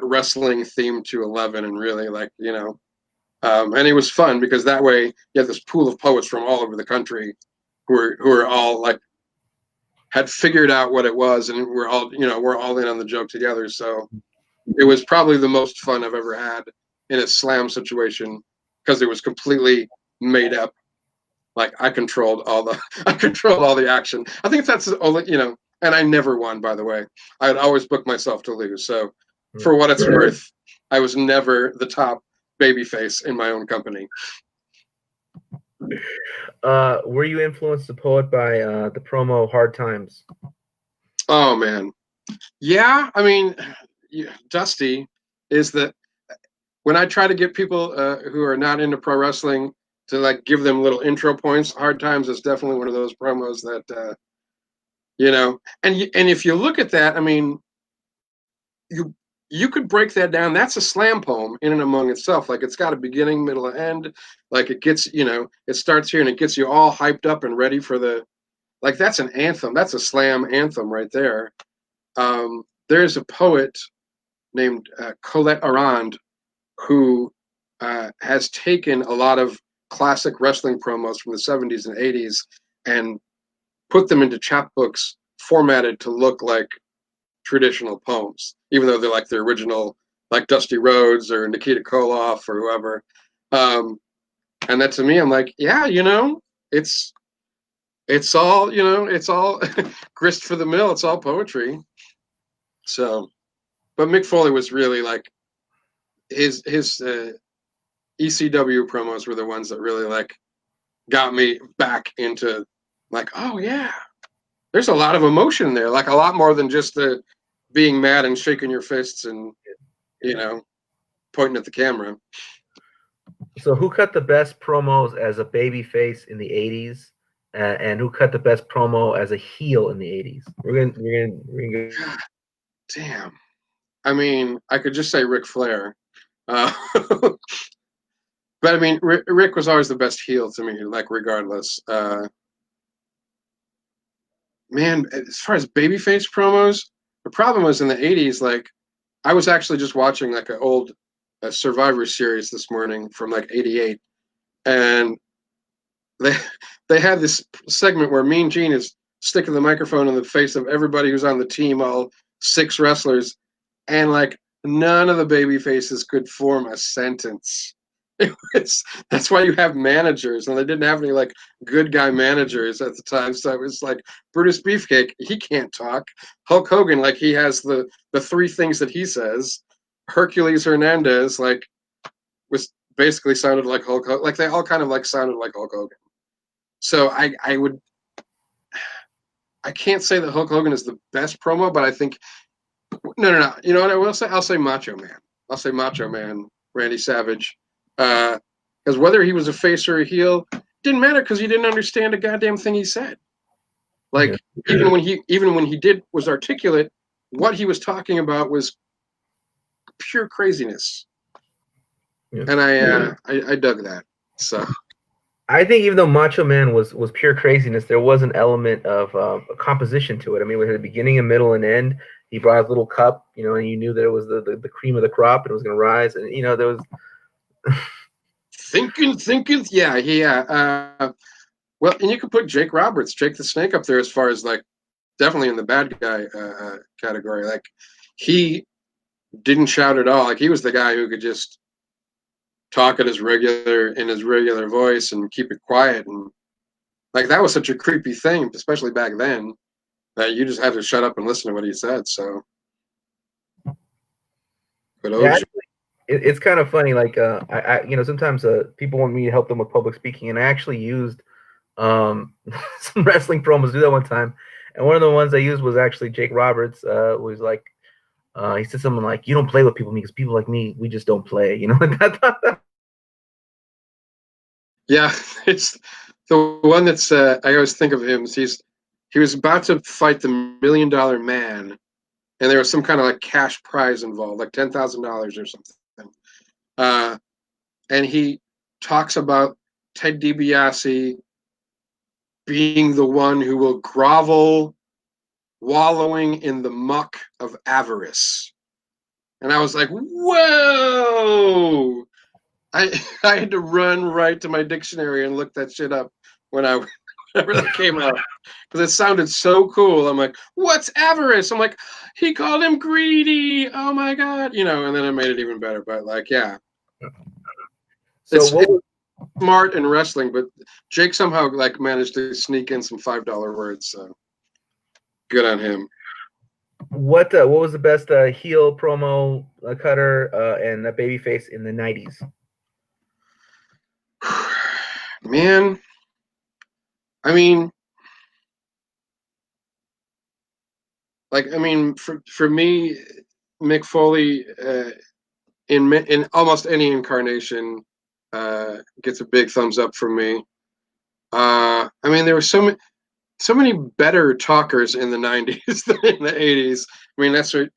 wrestling theme to 11 and really and it was fun because that way you had this pool of poets from all over the country who are all like had figured out what it was, and we're all in on the joke together. So it was probably the most fun I've ever had in a slam situation because it was completely made up. Like I controlled all the I controlled all the action. I think that's the only and I never won, by the way. I'd always book myself to lose. So for what it's worth, I was never the top babyface in my own company. Were you influenced the poet by the promo Hard Times? Oh man, yeah. I mean, Dusty is that when I try to get people who are not into pro wrestling to like give them little intro points, Hard Times is definitely one of those promos that and if you look at that, I mean, you could break that down. That's a slam poem in and among itself. Like it's got a beginning, middle, and end. Like it gets, it starts here and it gets you all hyped up and ready for like that's an anthem. That's a slam anthem right there. There's a poet named Colette Arand who has taken a lot of classic wrestling promos from the 70s and 80s and put them into chapbooks formatted to look like traditional poems, even though they're like the original, like Dusty Rhodes or Nikita Koloff or whoever. And that to me, I'm like, yeah, it's all, it's all grist for the mill. It's all poetry. So, but Mick Foley was really like his ECW promos were the ones that really like got me back into like, oh yeah, there's a lot of emotion there, like a lot more than just the being mad and shaking your fists and pointing at the camera. So who cut the best promos as a baby face in the 80s, and who cut the best promo as a heel in the 80s? We're gonna God damn. I mean, I could just say Ric Flair. But I mean, Rick was always the best heel to me, like regardless. Man, as far as babyface promos, the problem was in the 80s, like I was actually just watching like an old Survivor series this morning from like 88, and they they had this segment where Mean Gene is sticking the microphone in the face of everybody who's on the team, all 6 wrestlers, and like none of the baby faces could form a sentence. That's why you have managers, and they didn't have any like good guy managers at the time. So it was like Brutus Beefcake, he can't talk. Hulk Hogan, like he has the 3 things that he says. Hercules Hernandez, like was basically sounded like Hulk Hogan. Like they all kind of like sounded like Hulk Hogan. So I can't say that Hulk Hogan is the best promo, but I think no. You know what I will say? I'll say Macho Man. I'll say Macho Man, Randy Savage. Because whether he was a face or a heel didn't matter because he didn't understand a goddamn thing he said. Like even when he was articulate, what he was talking about was pure craziness. Yeah. And I dug that. So I think even though Macho Man was pure craziness, there was an element of a composition to it. I mean, we had a beginning, a middle, and end. He brought a little cup, and you knew that it was the cream of the crop and it was going to rise. And there was thinking, yeah. Well, and you could put Jake Roberts, Jake the Snake, up there as far as like definitely in the bad guy category. Like he didn't shout at all. Like he was the guy who could just talk in his regular voice and keep it quiet, and like that was such a creepy thing, especially back then, that you just had to shut up and listen to what he said. So, but it's kind of funny. Like I sometimes people want me to help them with public speaking, and I actually used some wrestling promos to do that one time. And one of the ones I used was actually Jake Roberts. Was like he said something like, "You don't play with people because people like me, we just don't play." Yeah, it's the one that's I always think of him. He was about to fight the $1 million man, and there was some kind of like cash prize involved, like $10,000 or something. Uh, and he talks about Ted DiBiase being the one who will grovel, wallowing in the muck of avarice. And I was like, whoa! I had to run right to my dictionary and look that shit up when I whenever that came out because it sounded so cool. I'm like, what's avarice? I'm like, he called him greedy. Oh my god, and then it made it even better. But like, yeah, So what it's was smart in wrestling, but Jake somehow like managed to sneak in some $5 words. So good on him. what was the best heel promo cutter and babyface in the '90s? Man, I mean, for me, Mick Foley in almost any incarnation gets a big thumbs up from me. There were so many better talkers in the '90s than in the '80s. That's what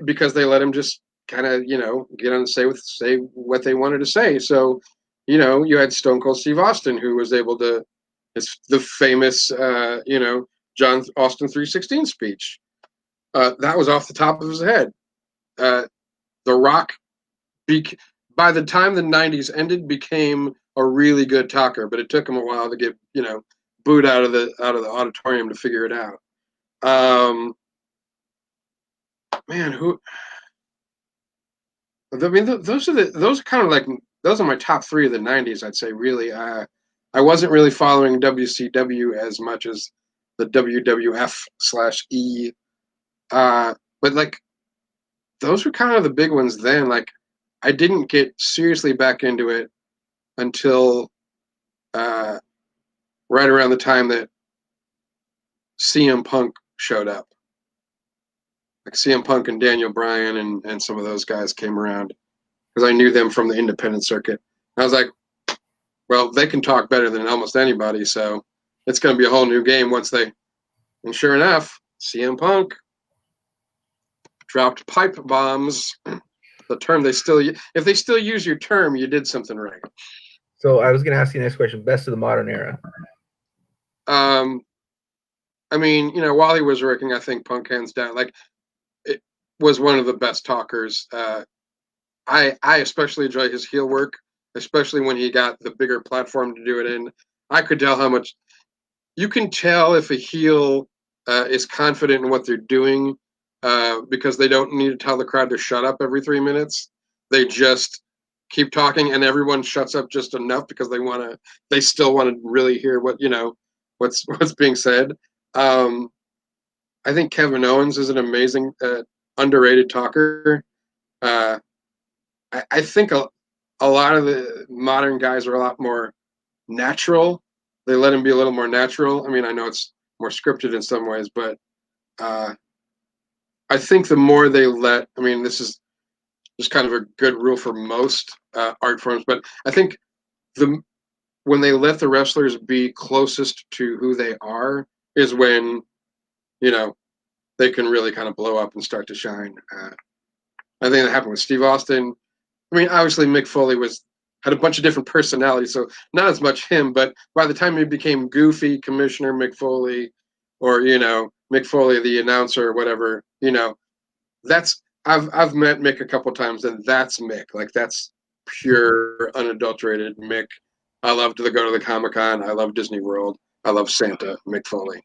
because they let him just kind of get on and say what they wanted to say. So you had Stone Cold Steve Austin who was able to the famous John Austin 316 speech. That was off the top of his head. Uh, the Rock be- by the time the '90s ended, became a really good talker, but it took him a while to get booed out of the auditorium to figure it out. Um, man, who? Those are kind of like those are my top three of the '90s. I'd say really. I wasn't really following WCW as much as the WWF/E, but like those were kind of the big ones then. Like I didn't get seriously back into it until uh, right around the time that CM Punk showed up. Like CM Punk and Daniel Bryan and some of those guys came around because I knew them from the independent circuit. I was like, well, they can talk better than almost anybody, so it's going to be a whole new game once they. And sure enough, CM Punk dropped pipe bombs. The term if they still use your term, you did something right. So I was going to ask you the next question. Best of the modern era. Um, while he was working, I think Punk hands down, like it was one of the best talkers. I especially enjoy his heel work, especially when he got the bigger platform to do it in. I could tell how much you can tell if a heel is confident in what they're doing because they don't need to tell the crowd to shut up every 3 minutes. They just keep talking, and everyone shuts up just enough because they still want to really hear what's being said. Um, I think Kevin Owens is an amazing, underrated talker. Uh, I think a lot of the modern guys are a lot more natural. They let him be a little more natural. I know it's more scripted in some ways, but uh, I think the more they this is just kind of a good rule for most art forms, but I think the when they let the wrestlers be closest to who they are is when you know they can really kind of blow up and start to shine. I think that happened with Steve Austin. Obviously Mick Foley had a bunch of different personalities, so not as much him. But by the time he became Goofy Commissioner Mick Foley, or Mick Foley the announcer or whatever, that's I've met Mick a couple times, and that's Mick. Like that's pure, unadulterated Mick. I love to go to the Comic Con. I love Disney World. I love Santa, Mick Foley.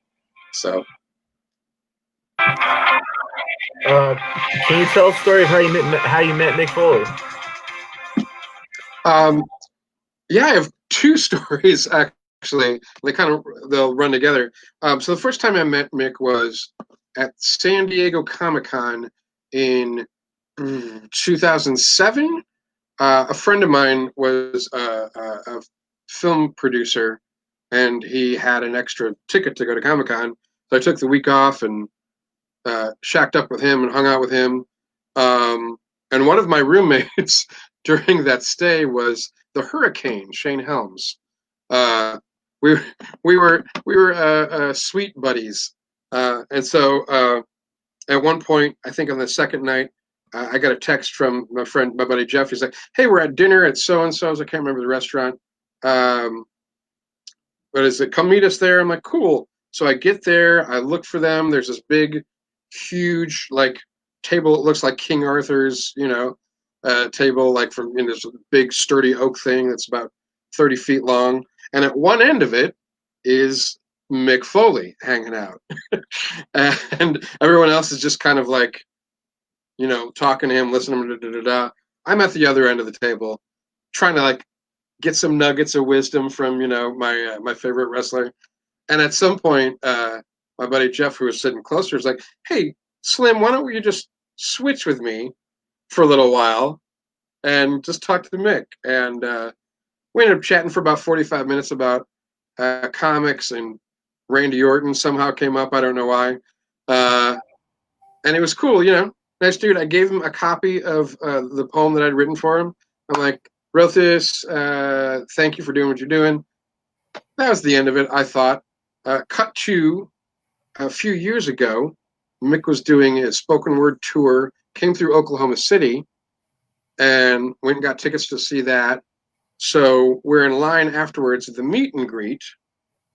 So, Uh, can you tell a story of how you met Mick Foley? um, yeah, I have two stories actually. They'll run together. So the first time I met Mick was at San Diego Comic Con in 2007. A friend of mine was a film producer, and he had an extra ticket to go to Comic Con. So I took the week off and shacked up with him and hung out with him. And one of my roommates during that stay was the Hurricane, Shane Helms. we we were sweet buddies, and so at one point, I think on the second night, I got a text from my buddy Jeff. He's like, "Hey, we're at dinner at so and so's. I can't remember the restaurant, um, but is it come meet us there?" I'm like, "Cool." So I get there. I look for them. There's this big, huge like table. It looks like King Arthur's, table, like from this big sturdy oak thing that's about 30 feet long. And at one end of it is Mick Foley hanging out, and everyone else is just kind of like, talking to him, listening to da. I'm at the other end of the table, trying to like get some nuggets of wisdom from my favorite wrestler. And at some point, my buddy Jeff, who was sitting closer, was like, "Hey, Slim, why don't you just switch with me for a little while and just talk to the Mick?" And we ended up chatting for about 45 minutes about comics, and Randy Orton somehow came up. I don't know why. Uh, and it was cool, nice dude. I gave him a copy of the poem that I'd written for him. I'm like, "Wrote this. Thank you for doing what you're doing." That was the end of it, I thought. Cut to a few years ago, Mick was doing a spoken word tour, came through Oklahoma City, and went and got tickets to see that. So we're in line afterwards at the meet and greet,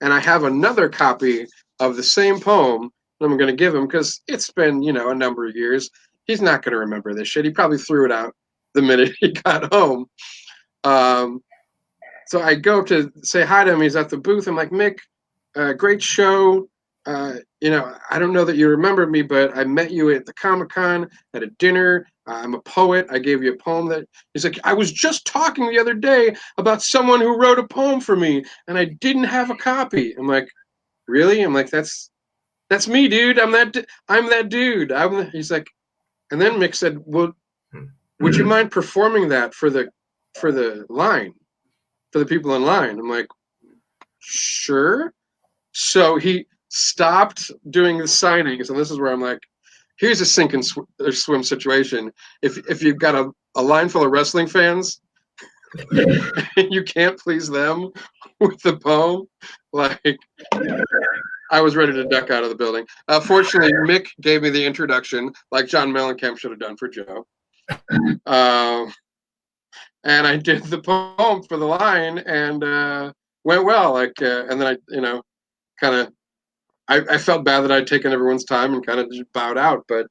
and I have another copy of the same poem that I'm going to give him because it's been, a number of years. He's not going to remember this shit. He probably threw it out the minute he got home. Um, so I go up to say hi to him. He's at the booth. I'm like, "Mick, great show. I don't know that you remember me, but I met you at the Comic-Con at a dinner. I'm a poet. I gave you a poem that..." He's like, "I was just talking the other day about someone who wrote a poem for me, and I didn't have a copy." I'm like, "Really?" I'm like, That's me, dude. I'm that dude." He's like, and then Mick said, "Well, would you mind performing that for the line, for the people in line?" I'm like, "Sure." So he stopped doing the signings, and this is where I'm like, here's a sink and swim situation. If you've got a line full of wrestling fans and you can't please them with the poem, like, I was ready to duck out of the building. Fortunately, Mick gave me the introduction, like John Mellencamp should have done for Joe. And I did the poem for the line, and went well. Like, and then kind of I felt bad that I'd taken everyone's time and kind of just bowed out. But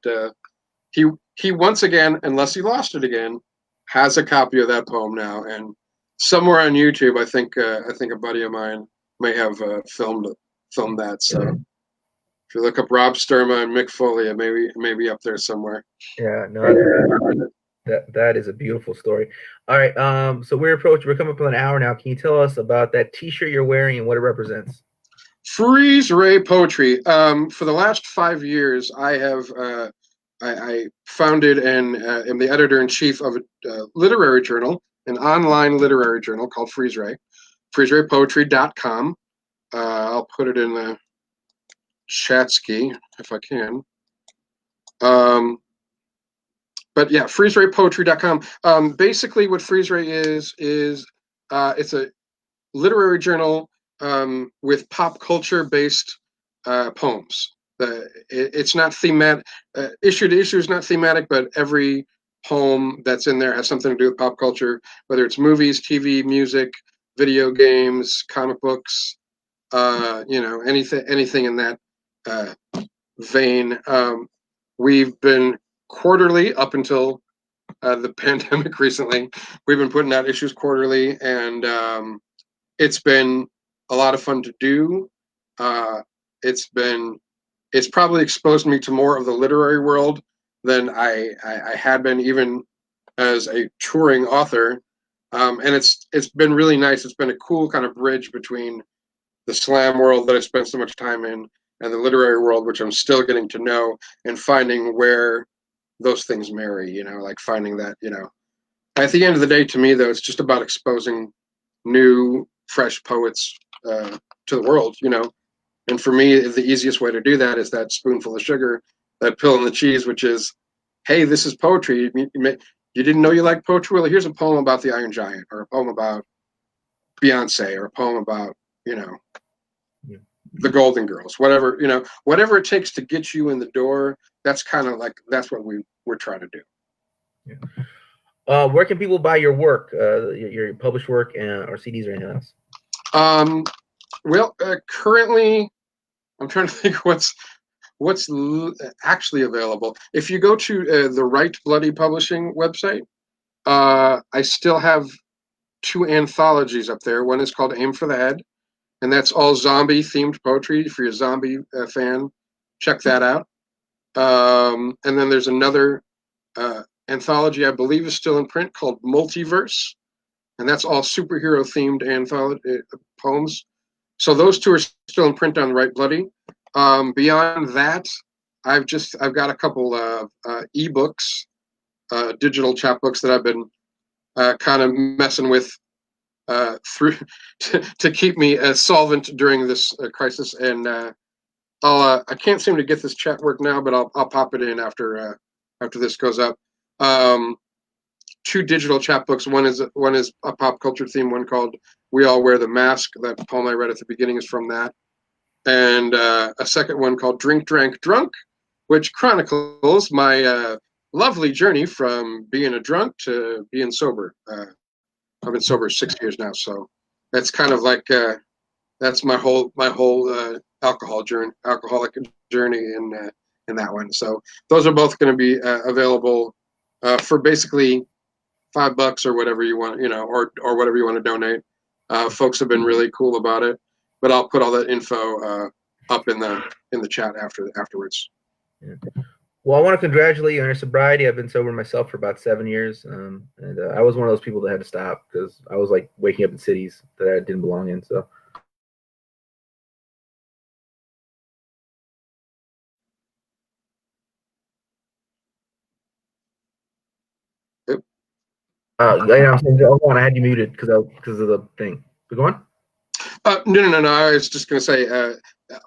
he once again, unless he lost it again, has a copy of that poem now, and somewhere on YouTube, I think a buddy of mine may have filmed that. So if you look up Rob Sturma and Mick Foley, it may be up there somewhere. Yeah, no, that is a beautiful story. All right, so we're coming up on an hour now. Can you tell us about that T-shirt you're wearing and what it represents? Freeze Ray Poetry. For the last 5 years, I have I founded and am the editor in chief of a literary journal, an online literary journal called Freeze Ray, freezeraypoetry.com. I'll put it in the chat ski if I can. But yeah, freezeraypoetry.com. Basically, what Freeze Ray is it's a literary journal with pop culture based poems. It's not thematic. Issue to issue is not thematic, but every poem that's in there has something to do with pop culture, whether it's movies, TV, music, video games, comic books, anything in that vein. We've been quarterly up until the pandemic recently. We've been putting out issues quarterly, and it's been a lot of fun to do. It's probably exposed me to more of the literary world than I had been, even as a touring author. And it's been really nice. It's been a cool kind of bridge between the slam world that I spent so much time in and the literary world, which I'm still getting to know, and finding where those things marry, like finding that, at the end of the day, to me, though, it's just about exposing new, fresh poets to the world, And for me, the easiest way to do that is that spoonful of sugar, that pill in the cheese, which is, hey, this is poetry. You didn't know you liked poetry? Well, here's a poem about the Iron Giant, or a poem about Beyonce, or a poem about, the Golden Girls, whatever, whatever it takes to get you in the door. That's kind of like, that's what we're trying to do. Yeah. Where can people buy your work, your published work, or CDs or anything else? Well, currently, I'm trying to think what's actually available. If you go to the Right Bloody Publishing website, I still have 2 anthologies up there. One is called Aim for the Head, and that's all zombie themed poetry. If you're a zombie fan, check that out. And then there's another anthology, I believe is still in print, called Multiverse, and that's all superhero themed anthology poems. So those 2 are still in print on Right Bloody. Beyond that, I've got a couple ebooks, digital chapbooks that I've been kind of messing with through to keep me solvent during this crisis. And I can't seem to get this chat work now, but I'll pop it in after this goes up. 2 digital chapbooks. One is a pop culture theme, one called "We All Wear the Mask." That poem I read at the beginning is from that. And a second one called "Drink, Drank, Drunk," which chronicles my lovely journey from being a drunk to being sober. I've been sober 6 years now, so that's kind of like that's my whole alcoholic journey in that one. So those are both going to be available for basically $5 or whatever you want, or whatever you want to donate. Folks have been really cool about it, but I'll put all that info up in the chat afterwards. Yeah. Well, I want to congratulate you on your sobriety. I've been sober myself for about 7 years, and I was one of those people that had to stop because I was like waking up in cities that I didn't belong in. So. Yep. I'm saying, hold on, I had you muted because of the thing. But go on. No. I was just going to say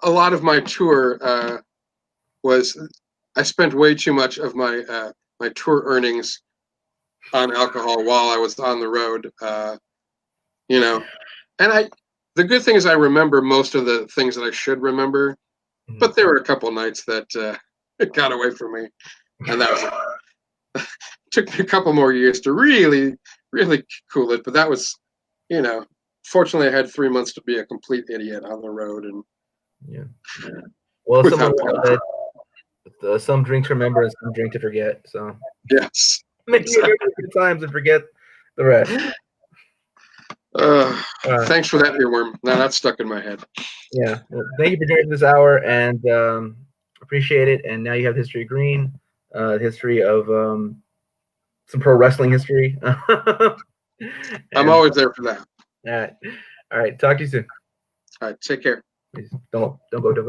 a lot of my tour was I spent way too much of my my tour earnings on alcohol while I was on the road. And the good thing is I remember most of the things that I should remember, but there were a couple nights that it got away from me, and that was took me a couple more years to really, really cool it. But that was, fortunately, I had 3 months to be a complete idiot on the road, and well, someone said some drink to remember and some drink to forget. So yes, make sure you remember good times and forget the rest. Thanks for that earworm. Now that's stuck in my head. Yeah. Well, thank you for joining this hour, and appreciate it. And now you have History of Green, history of some pro wrestling history. I'm always there for that. All right. Talk to you soon. All right. Take care. Please don't go.